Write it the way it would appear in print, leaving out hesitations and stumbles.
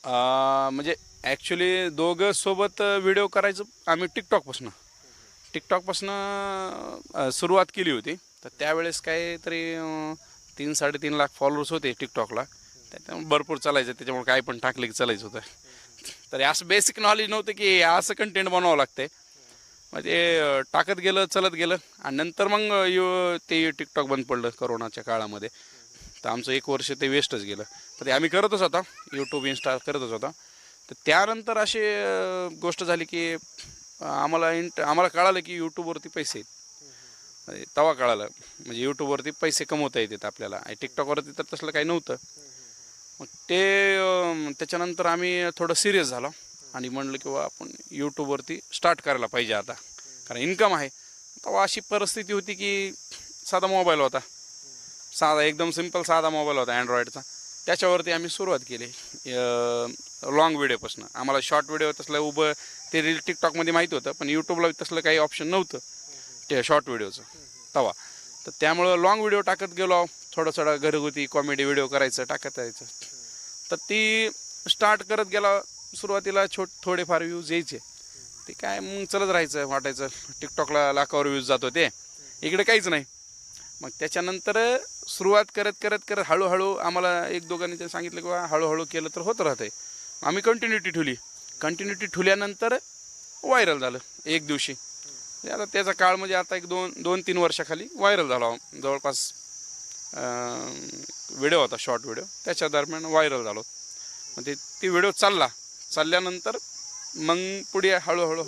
म्हणजे ॲक्च्युली दोघं सोबत व्हिडिओ करायचं आम्ही टिकटॉकपासनं सुरुवात केली होती. तर त्यावेळेस काहीतरी 3-3.5 लाख फॉलोअर्स होते टिकटॉकला. त्याच्यामुळे भरपूर चालायचं, त्याच्यामुळे काय पण टाकलं की चालायचं होतं. तर असं बेसिक नॉलेज नव्हतं की असं कंटेंट बनवावं लागतंय. म्हणजे टाकत गेलं, चलत गेलं आणि नंतर मग ते टिकटॉक बंद पडलं कोरोनाच्या काळामध्ये. तर आमचं 1 वर्ष ते वेस्टच गेलं. तर ते आम्ही करतच होता, यूट्यूब इन्स्टा करतच होता. तर त्यानंतर अशी गोष्ट झाली की आम्हाला कळालं की यूट्यूबवरती पैसे आहेत. म्हणजे तेव्हा कळालं, म्हणजे यूट्यूबवरती पैसे कमवता येतात आपल्याला. आणि टिकटॉकवरती तर तसलं काही नव्हतं. मग ते त्याच्यानंतर आम्ही थोडं सिरियस झालो आणि म्हणलं की आपण यूट्यूबवरती स्टार्ट करायला पाहिजे आता, कारण इन्कम आहे. तेव्हा अशी परिस्थिती होती की साधा मोबाईल होता, साधा एकदम सिंपल साधा मोबाईल होता अँड्रॉइडचा. त्याच्यावरती आम्ही सुरुवात केली लाँग व्हिडिओपासून. आम्हाला शॉर्ट व्हिडिओ तसलं उभं ते रील टिकटॉकमध्ये माहिती होतं, पण यूट्यूबला तसलं काही ऑप्शन नव्हतं ते शॉर्ट व्हिडिओचं तवा. तर त्यामुळं लाँग व्हिडिओ टाकत गेलो, थोडं थोडं घरगुती कॉमेडी व्हिडिओ करायचं, टाकत यायचं. तर ती स्टार्ट करत गेला. सुरुवातीला थोडेफार व्ह्यूज यायचे, ते काय मग चलत राहायचं. वाटायचं टिकटॉकला लाखावर व्ह्यूज जात होते, इकडे काहीच नाही. मग त्याच्यानंतर सुरुवात करत करत करत हळूहळू आम्हाला एक दोघांनी ते सांगितलं की बा हळूहळू केलं तर होत राहतंय. आम्ही कंटिन्युटी ठेवल्यानंतर व्हायरल झालं एक दिवशी. आता त्याचा काळ म्हणजे आता एक 2-3 वर्षाखाली व्हायरल झाला. जवळपास व्हिडिओ होता, शॉर्ट व्हिडिओ, त्याच्या दरम्यान व्हायरल झालो. मग ती व्हिडिओ चालल्यानंतर मग पुढे हळूहळू